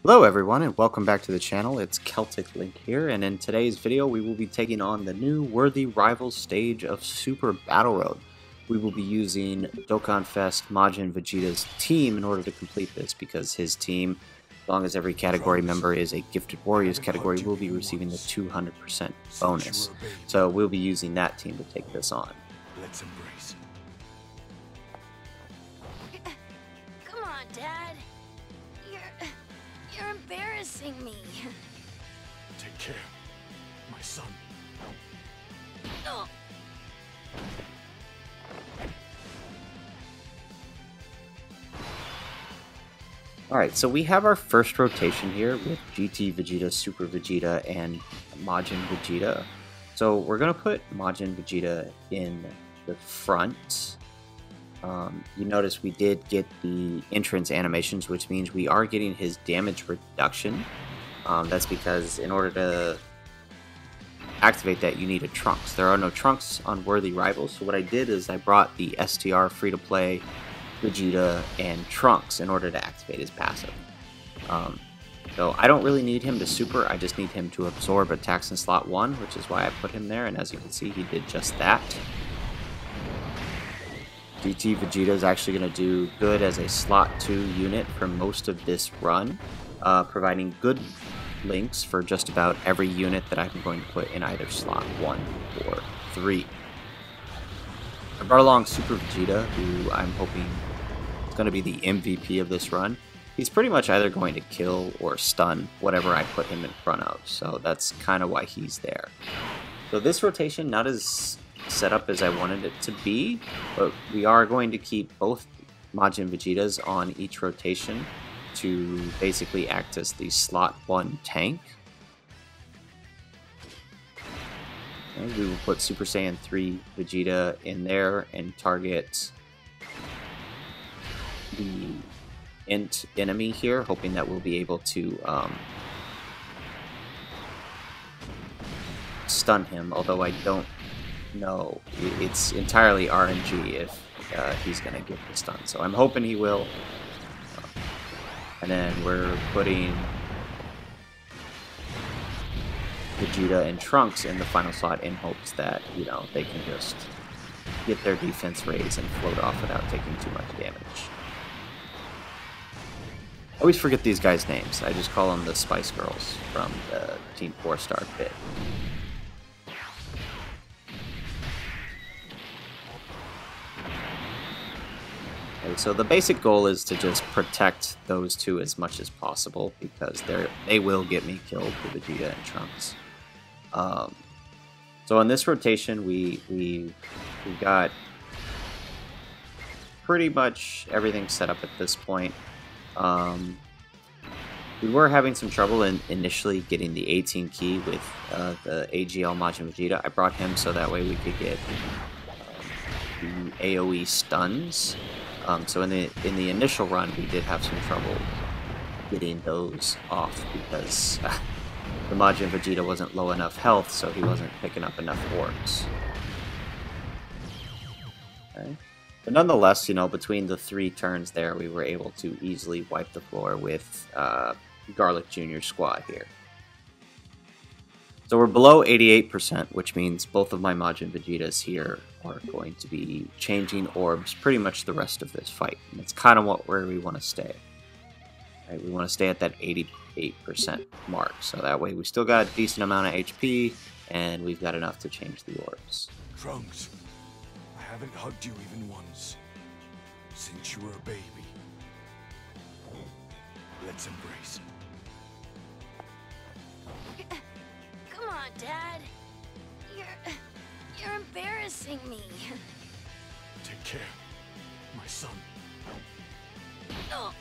Hello everyone and welcome back to the channel. It's Celtic Link here, and in today's video we will be taking on the new Worthy Rivals stage of Super Battle Road. We will be using Dokkan Fest Majin Vegeta's team in order to complete this, because his team, as long as every category member is a Gifted Warriors category, will be receiving the 200% bonus. So we'll be using that team to take this on. Let's embrace. Come on, Dad. You're embarrassing me. Take care, my son. Oh. Alright, so we have our first rotation here with GT Vegeta, Super Vegeta, and Majin Vegeta. So we're going to put Majin Vegeta in the front. You notice we did get the entrance animations, which means we are getting his damage reduction. That's because in order to activate that, you need a Trunks. There are no Trunks on Worthy Rivals, so what I did is I brought the STR free-to-play Vegeta and Trunks in order to activate his passive. So I don't really need him to super, I just need him to absorb attacks in slot 1, which is why I put him there, and as you can see, he did just that. GT Vegeta is actually going to do good as a slot 2 unit for most of this run, providing good links for just about every unit that I'm going to put in either slot 1 or 3. I brought along Super Vegeta, who I'm hoping is going to be the MVP of this run. He's pretty much either going to kill or stun whatever I put him in front of, so that's kind of why he's there. So this rotation, not as set up as I wanted it to be, but we are going to keep both Majin Vegetas on each rotation to basically act as the slot 1 tank. And we will put Super Saiyan 3 Vegeta in there and target the enemy here, hoping that we'll be able to stun him, although I don't know. It's entirely RNG if he's going to get the stun, so I'm hoping he will. And then we're putting Vegeta and Trunks in the final slot in hopes that, you know, they can just get their defense raised and float off without taking too much damage. I always forget these guys' names. I just call them the Spice Girls from the Team 4-Star bit. Okay, so the basic goal is to just protect those two as much as possible, because they will get me killed with Vegeta and Trunks. So in this rotation, we got pretty much everything set up at this point. We were having some trouble initially getting the 18 key with the AGL Majin Vegeta. I brought him so that way we could get the AoE stuns. So in the initial run, we did have some trouble getting those off because the Majin Vegeta wasn't low enough health, so he wasn't picking up enough orbs. Okay. But nonetheless, you know, between the 3 turns there, we were able to easily wipe the floor with Garlic Jr.'s squad here. So we're below 88%, which means both of my Majin Vegetas here are going to be changing orbs pretty much the rest of this fight. And that's kind of where we want to stay. Right, we want to stay at that 88% mark, so that way we still got a decent amount of HP, and we've got enough to change the orbs. Trunks, I haven't hugged you even once since you were a baby. Let's embrace. Come on, Dad. You're embarrassing me. Take care, my son. Oh.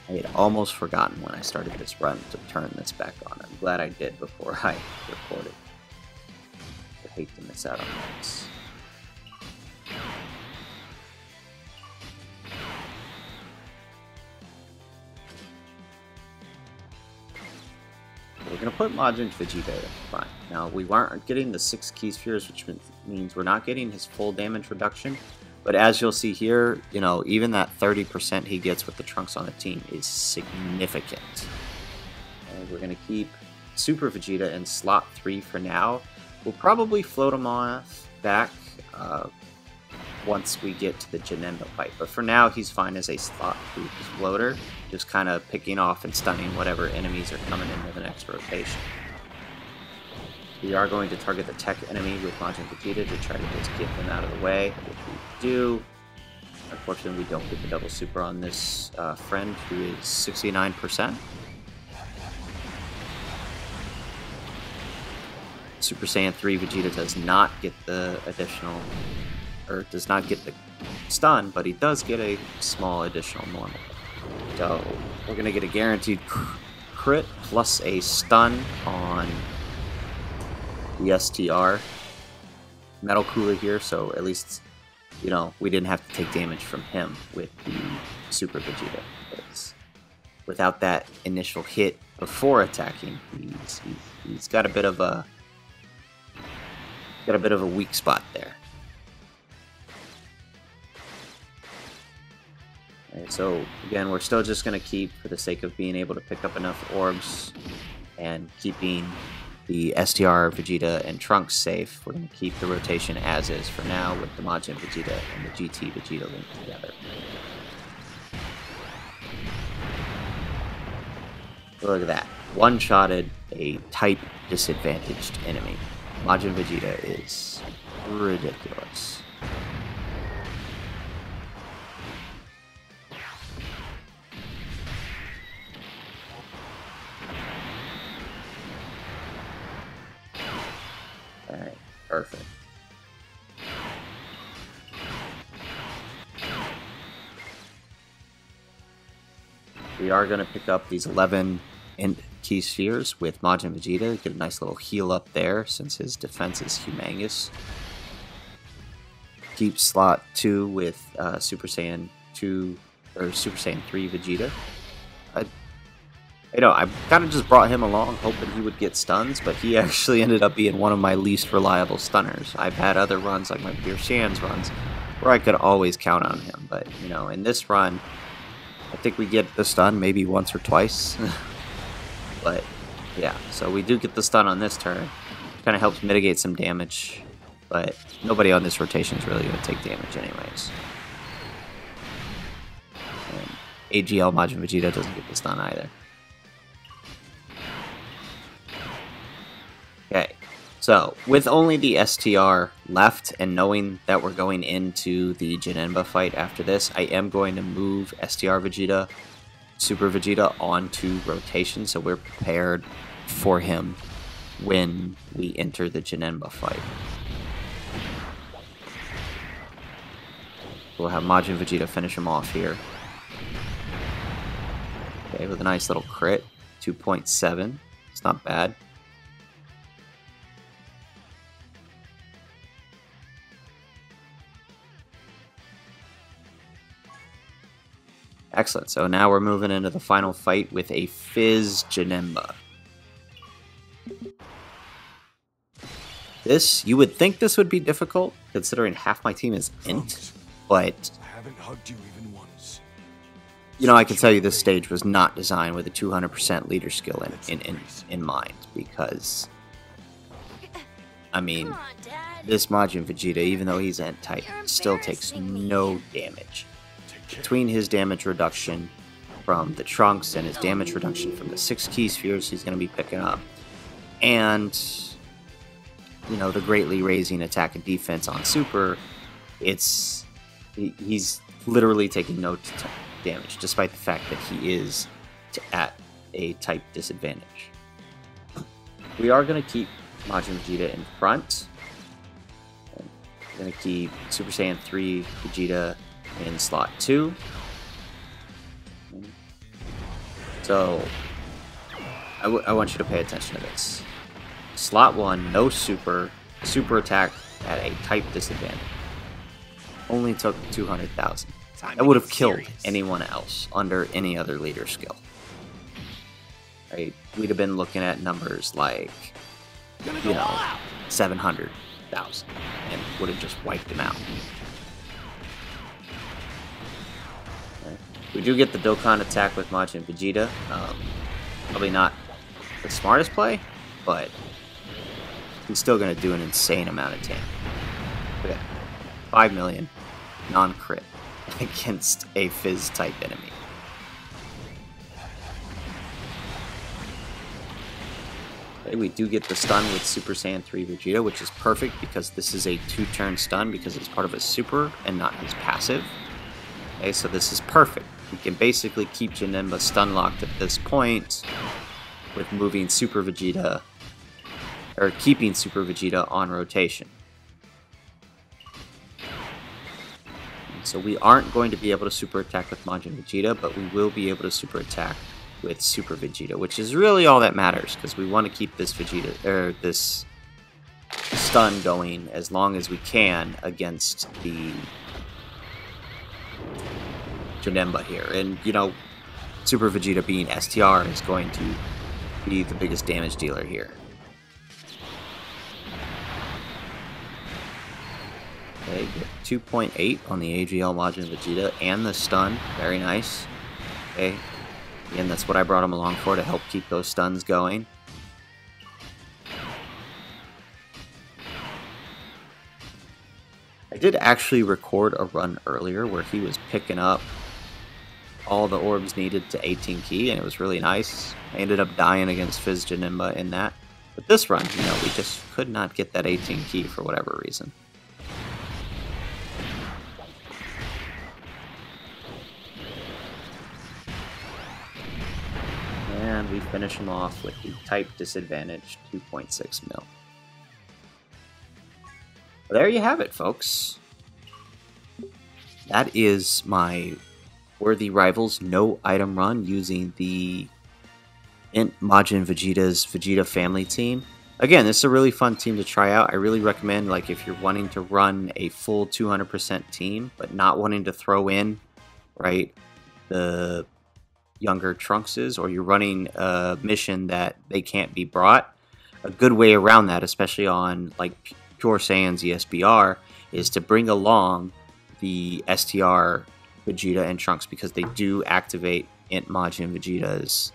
I had almost forgotten when I started this run to turn this back on. I'm glad I did before I recorded. I hate to miss out on this. We're going to put Majin Vegeta in front. Now, we aren't getting the 6 key spheres, which means we're not getting his full damage reduction. But as you'll see here, you know, even that 30% he gets with the Trunks on the team is significant. And we're going to keep Super Vegeta in slot 3 for now. We'll probably float him off back once we get to the Janemba fight. But for now, he's fine as a slot 3 floater, just kind of picking off and stunning whatever enemies are coming into the next rotation. We are going to target the tech enemy with Majin Vegeta to try to just get them out of the way, which we do. Unfortunately, we don't get the double super on this friend, who is 69%. Super Saiyan 3 Vegeta does not get the additional, or does not get the stun, but he does get a small additional normal. So we're going to get a guaranteed crit plus a stun on the STR Metal Cooler here, so at least, you know, we didn't have to take damage from him with the Super Vegeta. Because without that initial hit before attacking, he's got a bit of a weak spot there. Alright, so again, we're still just going to keep, for the sake of being able to pick up enough orbs and keeping the STR Vegeta and Trunks safe, we're going to keep the rotation as is for now with the Majin Vegeta and the GT Vegeta linked together. Look at that. One-shotted a type disadvantaged enemy. Majin Vegeta is ridiculous. Alright, perfect. We are going to pick up these 11 key spheres with Majin Vegeta, get a nice little heal up there since his defense is humongous. Keep slot 2 with Super Saiyan 2 or Super Saiyan 3 Vegeta. I kind of just brought him along hoping he would get stuns, but he actually ended up being one of my least reliable stunners. I've had other runs, like my Pure Saiyans runs, where I could always count on him, but, you know, in this run, I think we get the stun maybe once or twice. But, yeah, so we do get the stun on this turn. Kind of helps mitigate some damage, but nobody on this rotation is really going to take damage anyways. And AGL Majin Vegeta doesn't get the stun either. Okay, so with only the STR left and knowing that we're going into the Janemba fight after this, I am going to move STR Vegeta, Super Vegeta onto rotation so we're prepared for him when we enter the Janemba fight. We'll have Majin Vegeta finish him off here. Okay, with a nice little crit, 2.7. It's not bad. Excellent, so now we're moving into the final fight with a Fizz Janemba. This, you would think this would be difficult, considering half my team is Int, but I haven't hugged you even once. you know, I can tell you this stage was not designed with a 200% leader skill in mind, because, I mean, Come on, Dad. this Majin Vegeta, even though he's Int type, still takes no damage. Between his damage reduction from the Trunks and his damage reduction from the 6 key spheres he's going to be picking up, and, you know, the greatly raising attack and defense on Super, he's literally taking no damage, despite the fact that he is at a type disadvantage. We are going to keep Majin Vegeta in front. We're going to keep Super Saiyan 3 Vegeta in slot 2. So I want you to pay attention to this. Slot 1, no super attack at a type disadvantage. Only took 200,000. That would have killed anyone else under any other leader skill. Right? We'd have been looking at numbers like, you know, 700,000 and would have just wiped him out. We do get the Dokkan attack with Majin Vegeta. Probably not the smartest play, but he's still going to do an insane amount of damage. Look at that. 5 million non-crit against a Fizz-type enemy. Okay, we do get the stun with Super Saiyan 3 Vegeta, which is perfect because this is a 2-turn stun because it's part of his super and not his passive. Okay, so this is perfect. We can basically keep Janemba stun locked at this point with moving Super Vegeta, or keeping Super Vegeta on rotation. So we aren't going to be able to super attack with Majin Vegeta, but we will be able to super attack with Super Vegeta, which is really all that matters because we want to keep this Vegeta, or this stun going as long as we can against the Janemba here. And, you know, Super Vegeta being STR is going to be the biggest damage dealer here. Okay, get 2.8 on the AGL Majin Vegeta and the stun. Very nice. Okay, again, that's what I brought him along for, to help keep those stuns going. I did actually record a run earlier where he was picking up all the orbs needed to 18 key, and it was really nice. I ended up dying against Fizz Janemba in that. But this run, you know, we just could not get that 18 key for whatever reason. And we finish him off with the type disadvantage 2.6 mil. Well, there you have it, folks. That is my Worthy Rivals no item run using the Int Majin Vegeta's Vegeta family team. Again, this is a really fun team to try out. I really recommend, like, if you're wanting to run a full 200% team, but not wanting to throw in, right, the younger Trunkses, or you're running a mission that they can't be brought. A good way around that, especially on, like, Pure Saiyans SBR, is to bring along the STR Vegeta and Trunks, because they do activate Int Majin Vegeta's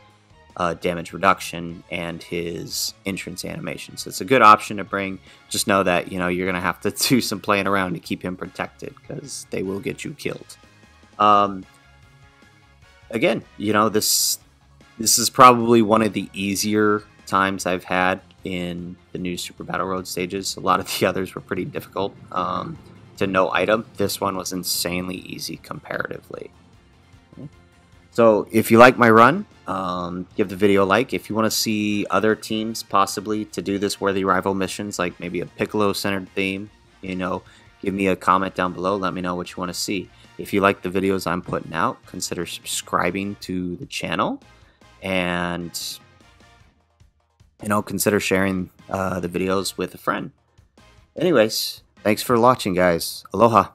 damage reduction and his entrance animation. So it's a good option to bring. Just know that, you know, you're going to have to do some playing around to keep him protected, because they will get you killed. Again, you know, this is probably one of the easier times I've had in the new Super Battle Road stages. A lot of the others were pretty difficult to no item. This one was insanely easy comparatively. So if you like my run, give the video a like. If you want to see other teams possibly to do this Worthy Rival missions, like maybe a Piccolo-centered theme, you know, give me a comment down below. Let me know what you want to see. If you like the videos I'm putting out, consider subscribing to the channel, and, you know, consider sharing the videos with a friend. Anyways, thanks for watching, guys. Aloha.